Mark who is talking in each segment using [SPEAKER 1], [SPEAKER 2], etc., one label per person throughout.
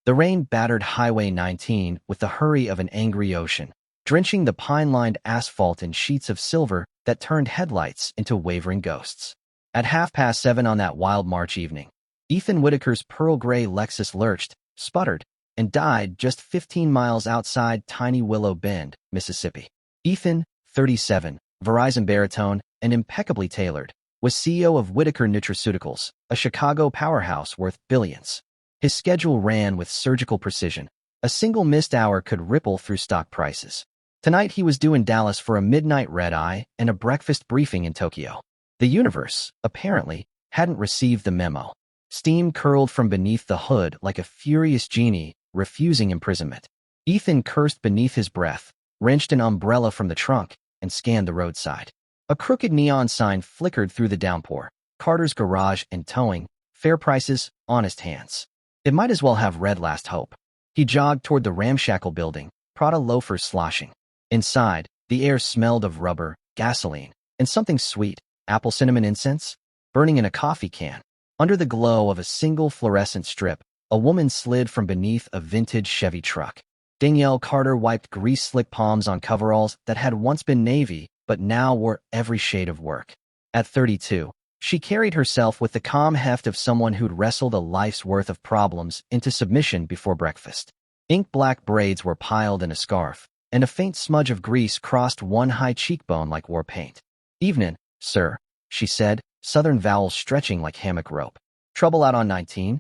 [SPEAKER 1] The rain battered Highway 19 with the hurry of an angry ocean, drenching the pine-lined asphalt in sheets of silver that turned headlights into wavering ghosts. At 7:30 on that wild March evening, Ethan Whitaker's pearl gray Lexus lurched, sputtered, and died just 15 miles outside Tiny Willow Bend, Mississippi. Ethan, 37, Verizon baritone, and impeccably tailored, was CEO of Whitaker Nutraceuticals, a Chicago powerhouse worth billions. His schedule ran with surgical precision. A single missed hour could ripple through stock prices. Tonight he was due in Dallas for a midnight red-eye and a breakfast briefing in Tokyo. The universe, apparently, hadn't received the memo. Steam curled from beneath the hood like a furious genie, refusing imprisonment. Ethan cursed beneath his breath, wrenched an umbrella from the trunk, and scanned the roadside. A crooked neon sign flickered through the downpour. Carter's Garage and Towing, fair prices, honest hands. It might as well have read Last Hope. He jogged toward the ramshackle building, Prada loafers sloshing. Inside, the air smelled of rubber, gasoline, and something sweet, apple cinnamon incense, burning in a coffee can. Under the glow of a single fluorescent strip, a woman slid from beneath a vintage Chevy truck. Danielle Carter wiped grease-slick palms on coveralls that had once been navy, but now wore every shade of work. At 32, she carried herself with the calm heft of someone who'd wrestled a life's worth of problems into submission before breakfast. Ink-black braids were piled in a scarf, and a faint smudge of grease crossed one high cheekbone like war paint. "Evenin', sir," she said, southern vowels stretching like hammock rope. "Trouble out on 19?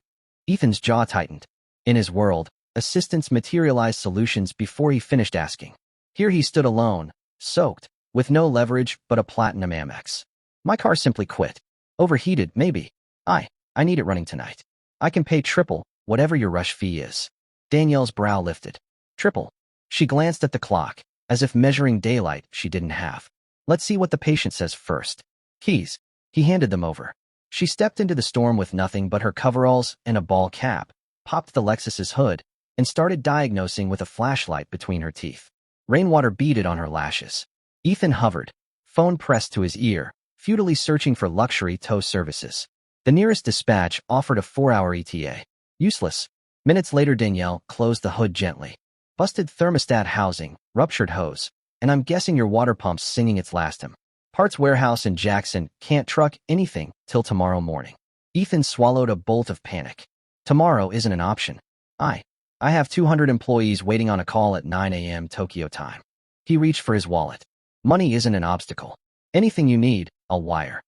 [SPEAKER 1] Ethan's jaw tightened. In his world, assistants materialized solutions before he finished asking. Here he stood alone, soaked, with no leverage but a platinum Amex. "My car simply quit. Overheated, maybe. I need it running tonight. I can pay triple, whatever your rush fee is." Danielle's brow lifted. Triple. She glanced at the clock, as if measuring daylight she didn't have. "Let's see what the patient says first." "Keys." He handed them over. She stepped into the storm with nothing but her coveralls and a ball cap, popped the Lexus's hood, and started diagnosing with a flashlight between her teeth. Rainwater beaded on her lashes. Ethan hovered, phone pressed to his ear, futilely searching for luxury tow services. The nearest dispatch offered a 4-hour ETA. Useless. Minutes later, Danielle closed the hood gently. "Busted thermostat housing, ruptured hose, and I'm guessing your water pump's singing its last hymn. Parts warehouse in Jackson can't truck anything till tomorrow morning." Ethan swallowed a bolt of panic. Tomorrow isn't an option. I have 200 employees waiting on a call at 9 a.m. Tokyo time. He reached for his wallet. "Money isn't an obstacle. Anything you need, I'll wire."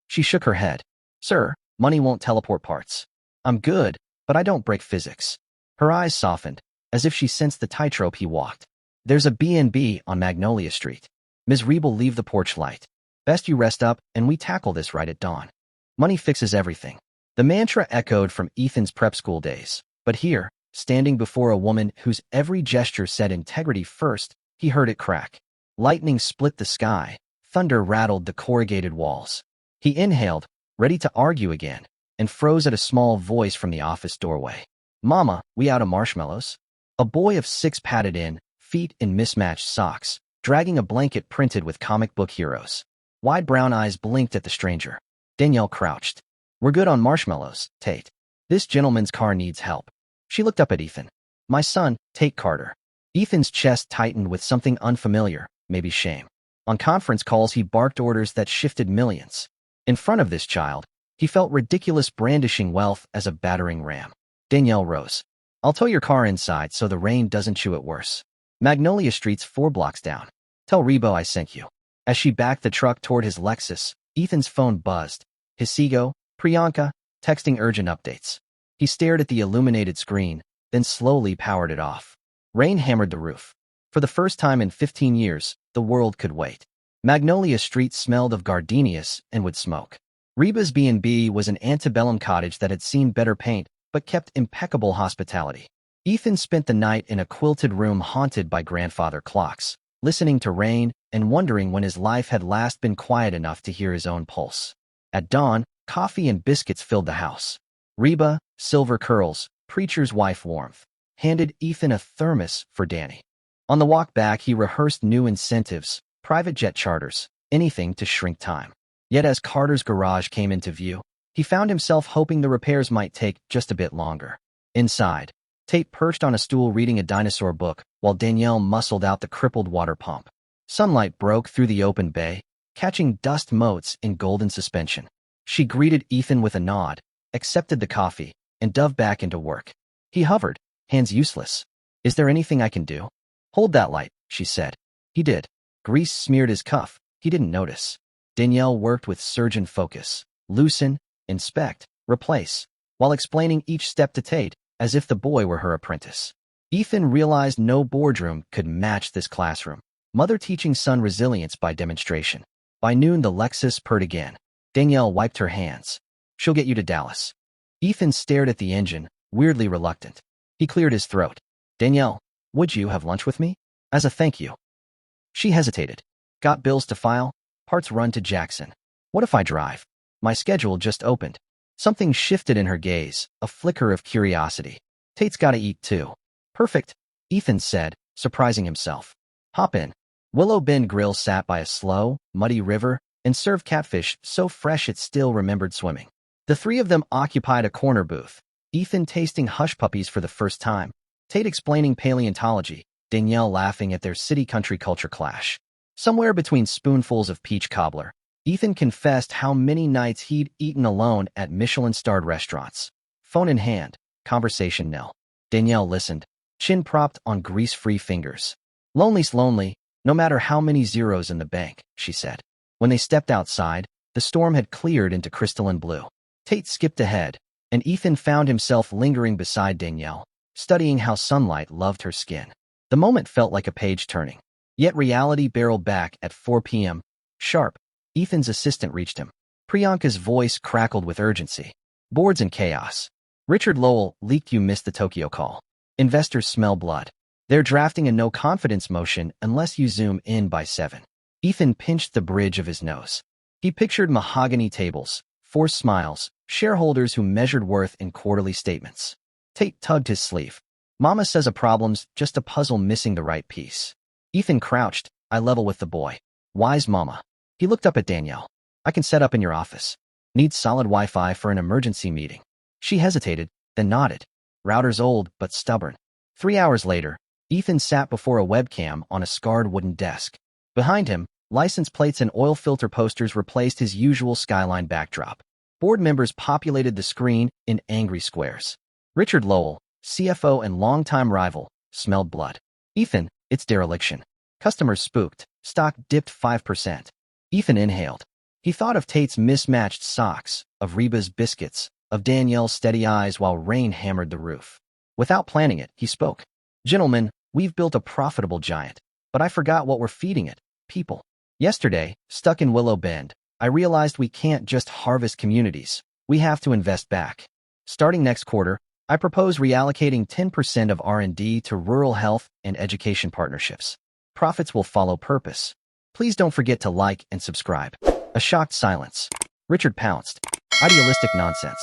[SPEAKER 1] She shook her head. "Sir, money won't teleport parts. I'm good, but I don't break physics." Her eyes softened, as if she sensed the tightrope he walked. "There's a B&B on Magnolia Street. Ms. Rebel, leave the porch light. Best you rest up and we tackle this right at dawn. Money fixes everything." The mantra echoed from Ethan's prep school days, but here, standing before a woman whose every gesture said integrity first, he heard it crack. Lightning split the sky, thunder rattled the corrugated walls. He inhaled, ready to argue again, and froze at a small voice from the office doorway. "Mama, we out of marshmallows?" A boy of 6 padded in, feet in mismatched socks, dragging a blanket printed with comic book heroes. Wide brown eyes blinked at the stranger. Danielle crouched. "We're good on marshmallows, Tate. This gentleman's car needs help." She looked up at Ethan. "My son, Tate Carter." Ethan's chest tightened with something unfamiliar, maybe shame. On conference calls he barked orders that shifted millions. In front of this child, he felt ridiculous, brandishing wealth as a battering ram. Danielle rose. "I'll tow your car inside so the rain doesn't chew it worse. Magnolia Street's 4 blocks down. Tell Rebo I sent you." As she backed the truck toward his Lexus, Ethan's phone buzzed. His Seago, Priyanka, texting urgent updates. He stared at the illuminated screen, then slowly powered it off. Rain hammered the roof. For the first time in 15 years, the world could wait. Magnolia Street smelled of gardenias and would smoke. Reba's B&B was an antebellum cottage that had seen better paint, but kept impeccable hospitality. Ethan spent the night in a quilted room haunted by grandfather clocks, listening to rain and wondering when his life had last been quiet enough to hear his own pulse. At dawn, coffee and biscuits filled the house. Reba, silver curls, preacher's wife warmth, handed Ethan a thermos for Danny. On the walk back, he rehearsed new incentives, private jet charters, anything to shrink time. Yet as Carter's garage came into view, he found himself hoping the repairs might take just a bit longer. Inside, Tate perched on a stool reading a dinosaur book, while Danielle muscled out the crippled water pump. Sunlight broke through the open bay, catching dust motes in golden suspension. She greeted Ethan with a nod, accepted the coffee, and dove back into work. He hovered, hands useless. "Is there anything I can do?" "Hold that light," she said. He did. Grease smeared his cuff. He didn't notice. Danielle worked with surgeon focus. Loosen, inspect, replace, while explaining each step to Tate, as if the boy were her apprentice. Ethan realized no boardroom could match this classroom. Mother teaching son resilience by demonstration. By noon, the Lexus purred again. Danielle wiped her hands. "She'll get you to Dallas." Ethan stared at the engine, weirdly reluctant. He cleared his throat. "Danielle, would you have lunch with me? As a thank you." She hesitated. "Got bills to file? Parts run to Jackson. What if I drive? My schedule just opened." Something shifted in her gaze, a flicker of curiosity. "Tate's gotta eat too." "Perfect," Ethan said, surprising himself. "Hop in." Willow Bend Grill sat by a slow, muddy river and served catfish so fresh it still remembered swimming. The three of them occupied a corner booth, Ethan tasting hush puppies for the first time, Tate explaining paleontology, Danielle laughing at their city-country culture clash. Somewhere between spoonfuls of peach cobbler, Ethan confessed how many nights he'd eaten alone at Michelin-starred restaurants. Phone in hand, conversation nil. Danielle listened, chin propped on grease-free fingers. "Lonely's lonely, no matter how many zeros in the bank," she said. When they stepped outside, the storm had cleared into crystalline blue. Tate skipped ahead, and Ethan found himself lingering beside Danielle, studying how sunlight loved her skin. The moment felt like a page turning. Yet reality barreled back at 4 p.m. Sharp. Ethan's assistant reached him. Priyanka's voice crackled with urgency. "Boards and chaos. Richard Lowell leaked you missed the Tokyo call. Investors smell blood. They're drafting a no-confidence motion unless you zoom in by 7. Ethan pinched the bridge of his nose. He pictured mahogany tables, forced smiles, shareholders who measured worth in quarterly statements. Tate tugged his sleeve. "Mama says a problem's just a puzzle missing the right piece." Ethan crouched, eye level with the boy. "Wise mama." He looked up at Danielle. "I can set up in your office. Need solid Wi-Fi for an emergency meeting." She hesitated, then nodded. Router's old, but stubborn. 3 hours later, Ethan sat before a webcam on a scarred wooden desk. Behind him, license plates and oil filter posters replaced his usual skyline backdrop. Board members populated the screen in angry squares. Richard Lowell, CFO and longtime rival, smelled blood. "Ethan, it's dereliction." Customers spooked. Stock dipped 5%. Ethan inhaled. He thought of Tate's mismatched socks, of Reba's biscuits, of Danielle's steady eyes while rain hammered the roof. Without planning it, he spoke. "Gentlemen, we've built a profitable giant, but I forgot what we're feeding it. People. Yesterday, stuck in Willow Bend, I realized we can't just harvest communities. We have to invest back. Starting next quarter, I propose reallocating 10% of R&D to rural health and education partnerships. Profits will follow purpose. Please don't forget to like and subscribe." A shocked silence. Richard pounced. "Idealistic nonsense.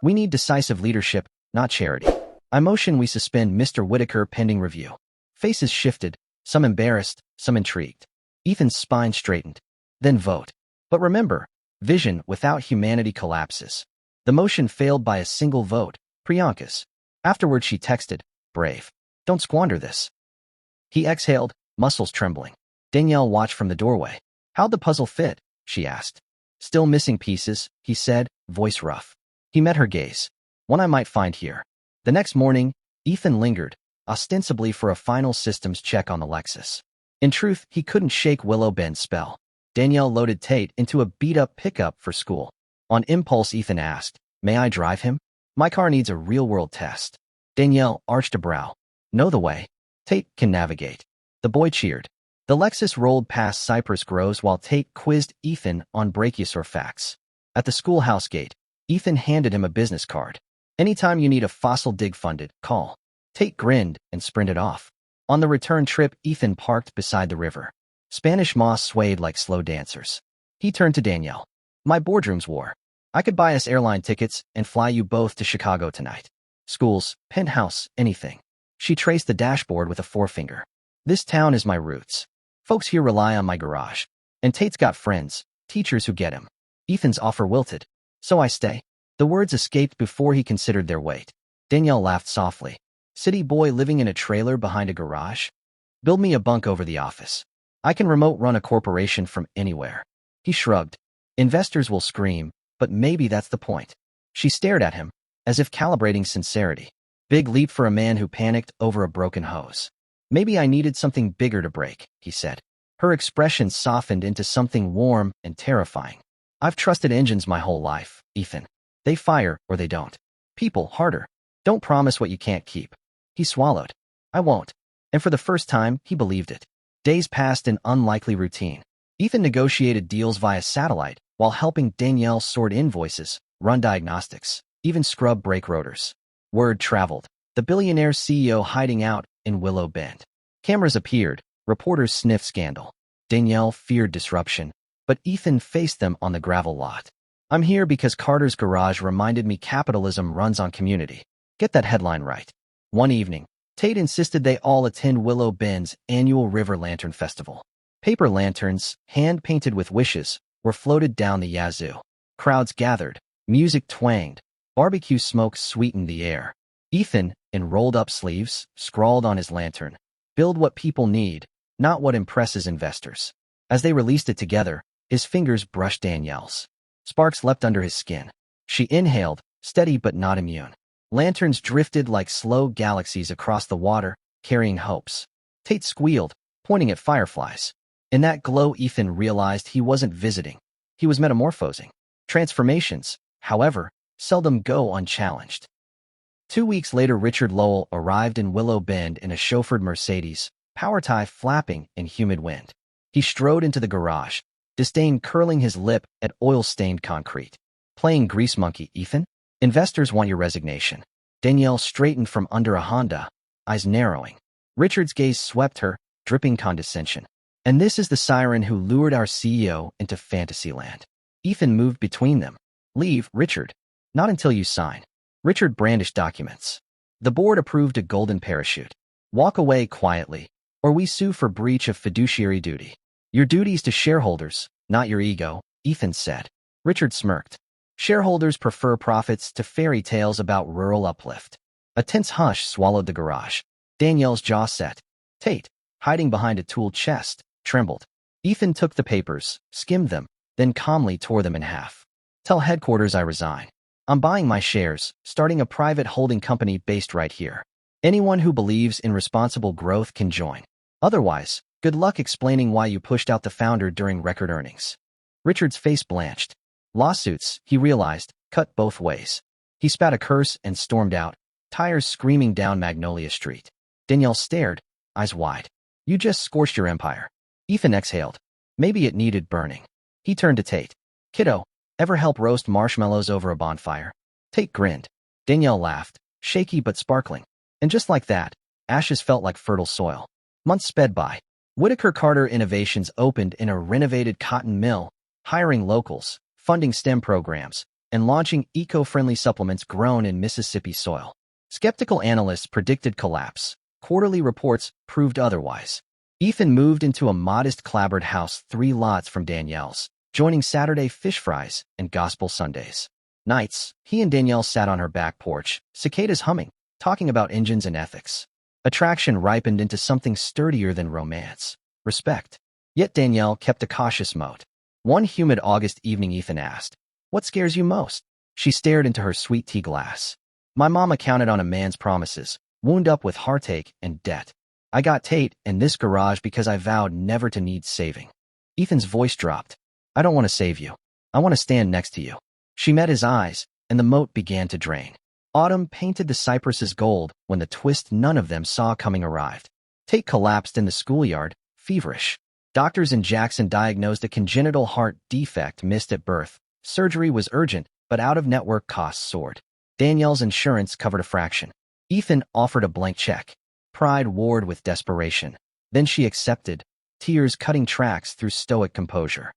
[SPEAKER 1] We need decisive leadership, not charity. I motion we suspend Mr. Whitaker pending review." Faces shifted, some embarrassed, some intrigued. Ethan's spine straightened. "Then vote. But remember, vision without humanity collapses." The motion failed by a single vote, Priyanka's. Afterward she texted, "Brave. Don't squander this." He exhaled, muscles trembling. Danielle watched from the doorway. "How'd the puzzle fit?" she asked. "Still missing pieces," he said, voice rough. He met her gaze. "One I might find here." The next morning, Ethan lingered, ostensibly for a final systems check on the Lexus. In truth, he couldn't shake Willow Bend's spell. Danielle loaded Tate into a beat-up pickup for school. On impulse, Ethan asked, "May I drive him? My car needs a real-world test." Danielle arched a brow. "Know the way. Tate can navigate." The boy cheered. The Lexus rolled past cypress groves while Tate quizzed Ethan on brachiosaur facts. At the schoolhouse gate, Ethan handed him a business card. "Anytime you need a fossil dig funded, call." Tate grinned and sprinted off. On the return trip, Ethan parked beside the river. Spanish moss swayed like slow dancers. He turned to Danielle. "My boardroom's war. I could buy us airline tickets and fly you both to Chicago tonight. Schools, penthouse, anything." She traced the dashboard with a forefinger. "This town is my roots. Folks here rely on my garage. And Tate's got friends, teachers who get him." Ethan's offer wilted. "So I stay." The words escaped before he considered their weight. Danielle laughed softly. City boy living in a trailer behind a garage? Build me a bunk over the office. I can remote run a corporation from anywhere. He shrugged. Investors will scream, but maybe that's the point. She stared at him, as if calibrating sincerity. Big leap for a man who panicked over a broken hose. Maybe I needed something bigger to break, he said. Her expression softened into something warm and terrifying. I've trusted engines my whole life, Ethan. They fire or they don't. People, harder. Don't promise what you can't keep. He swallowed. I won't. And for the first time, he believed it. Days passed in unlikely routine. Ethan negotiated deals via satellite while helping Danielle sort invoices, run diagnostics, even scrub brake rotors. Word traveled. The billionaire CEO hiding out in Willow Bend. Cameras appeared. Reporters sniffed scandal. Danielle feared disruption, but Ethan faced them on the gravel lot. I'm here because Carter's garage reminded me capitalism runs on community. Get that headline right. One evening, Tate insisted they all attend Willow Bend's annual River Lantern Festival. Paper lanterns, hand-painted with wishes, were floated down the yazoo. Crowds gathered. Music twanged. Barbecue smoke sweetened the air. Ethan, in rolled-up sleeves, scrawled on his lantern, "Build what people need, not what impresses investors." As they released it together, his fingers brushed Danielle's. Sparks leapt under his skin. She inhaled, steady but not immune. Lanterns drifted like slow galaxies across the water, carrying hopes. Tate squealed, pointing at fireflies. In that glow, Ethan realized he wasn't visiting. He was metamorphosing. Transformations, however, seldom go unchallenged. 2 weeks later, Richard Lowell arrived in Willow Bend in a chauffeured Mercedes, power tie flapping in humid wind. He strode into the garage, disdain curling his lip at oil-stained concrete. Playing grease monkey, Ethan? Investors want your resignation. Danielle straightened from under a Honda, eyes narrowing. Richard's gaze swept her, dripping condescension. And this is the siren who lured our CEO into Fantasyland. Ethan moved between them. Leave, Richard. Not until you sign. Richard brandished documents. The board approved a golden parachute. Walk away quietly, or we sue for breach of fiduciary duty. Your duties to shareholders, not your ego, Ethan said. Richard smirked. Shareholders prefer profits to fairy tales about rural uplift. A tense hush swallowed the garage. Danielle's jaw set. Tate, hiding behind a tool chest, trembled. Ethan took the papers, skimmed them, then calmly tore them in half. Tell headquarters I resign. I'm buying my shares, starting a private holding company based right here. Anyone who believes in responsible growth can join. Otherwise, good luck explaining why you pushed out the founder during record earnings. Richard's face blanched. Lawsuits, he realized, cut both ways. He spat a curse and stormed out, tires screaming down Magnolia Street. Danielle stared, eyes wide. You just scorched your empire. Ethan exhaled. Maybe it needed burning. He turned to Tate. Kiddo, ever help roast marshmallows over a bonfire? Tate grinned. Danielle laughed, shaky but sparkling. And just like that, ashes felt like fertile soil. Months sped by. Whitaker Carter Innovations opened in a renovated cotton mill, hiring locals, funding STEM programs, and launching eco-friendly supplements grown in Mississippi soil. Skeptical analysts predicted collapse. Quarterly reports proved otherwise. Ethan moved into a modest clapboard house 3 lots from Danielle's, joining Saturday fish fries and gospel Sundays. Nights, he and Danielle sat on her back porch, cicadas humming, talking about engines and ethics. Attraction ripened into something sturdier than romance. Respect. Yet Danielle kept a cautious moat. One humid August evening, Ethan asked, "What scares you most?" She stared into her sweet tea glass. My mama counted on a man's promises, wound up with heartache and debt. I got Tate in this garage because I vowed never to need saving. Ethan's voice dropped. I don't want to save you. I want to stand next to you. She met his eyes, and the moat began to drain. Autumn painted the cypresses gold when the twist none of them saw coming arrived. Tate collapsed in the schoolyard, feverish. Doctors in Jackson diagnosed a congenital heart defect missed at birth. Surgery was urgent, but out-of-network costs soared. Danielle's insurance covered a fraction. Ethan offered a blank check. Pride warred with desperation. Then she accepted, tears cutting tracks through stoic composure.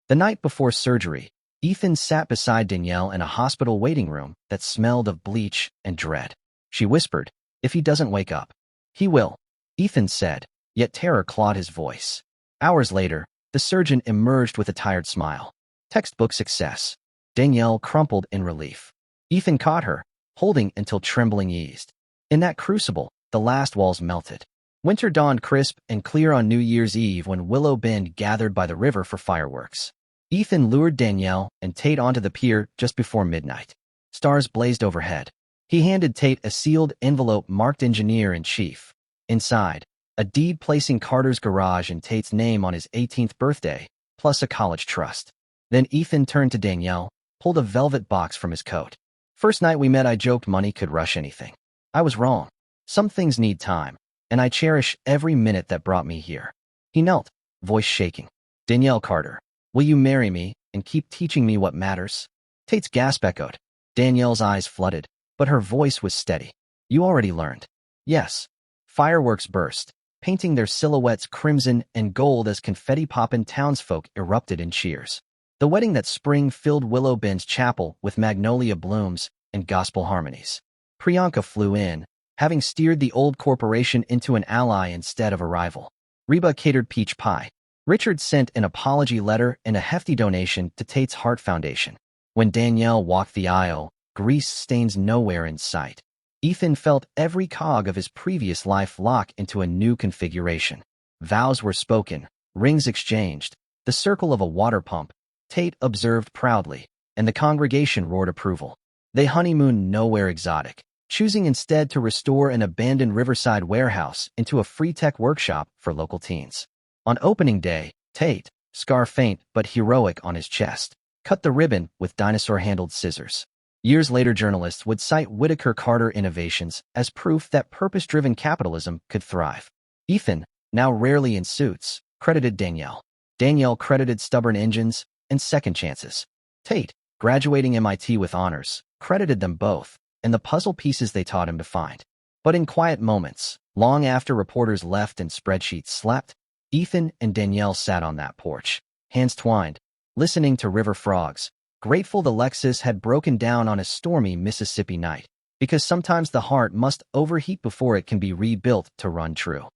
[SPEAKER 1] The night before surgery, Ethan sat beside Danielle in a hospital waiting room that smelled of bleach and dread. She whispered, "If he doesn't wake up." "He will," Ethan said, yet terror clawed his voice. Hours later, the surgeon emerged with a tired smile. Textbook success. Danielle crumpled in relief. Ethan caught her, holding until trembling eased. In that crucible, the last walls melted. Winter dawned crisp and clear on New Year's Eve when Willow Bend gathered by the river for fireworks. Ethan lured Danielle and Tate onto the pier just before midnight. Stars blazed overhead. He handed Tate a sealed envelope marked Engineer-in-Chief. Inside, a deed placing Carter's garage and Tate's name on his 18th birthday, plus a college trust. Then Ethan turned to Danielle, pulled a velvet box from his coat. First night we met, I joked money could rush anything. I was wrong. Some things need time, and I cherish every minute that brought me here. He knelt, voice shaking. Danielle Carter, will you marry me and keep teaching me what matters? Tate's gasp echoed. Danielle's eyes flooded, but her voice was steady. You already learned. Yes. Fireworks burst, painting their silhouettes crimson and gold as confetti-poppin' townsfolk erupted in cheers. The wedding that spring filled Willow Bend's chapel with magnolia blooms and gospel harmonies. Priyanka flew in, having steered the old corporation into an ally instead of a rival. Reba catered peach pie. Richard sent an apology letter and a hefty donation to Tate's Heart Foundation. When Danielle walked the aisle, grease stains nowhere in sight. Ethan felt every cog of his previous life lock into a new configuration. Vows were spoken, rings exchanged, the circle of a water pump, Tate observed proudly, and the congregation roared approval. They honeymooned nowhere exotic, choosing instead to restore an abandoned riverside warehouse into a free tech workshop for local teens. On opening day, Tate, scar faint but heroic on his chest, cut the ribbon with dinosaur-handled scissors. Years later, journalists would cite Whitaker Carter innovations as proof that purpose-driven capitalism could thrive. Ethan, now rarely in suits, credited Danielle. Danielle credited stubborn engines and second chances. Tate, graduating MIT with honors, credited them both, and the puzzle pieces they taught him to find. But in quiet moments, long after reporters left and spreadsheets slept, Ethan and Danielle sat on that porch, hands twined, listening to river frogs, grateful the Lexus had broken down on a stormy Mississippi night, because sometimes the heart must overheat before it can be rebuilt to run true.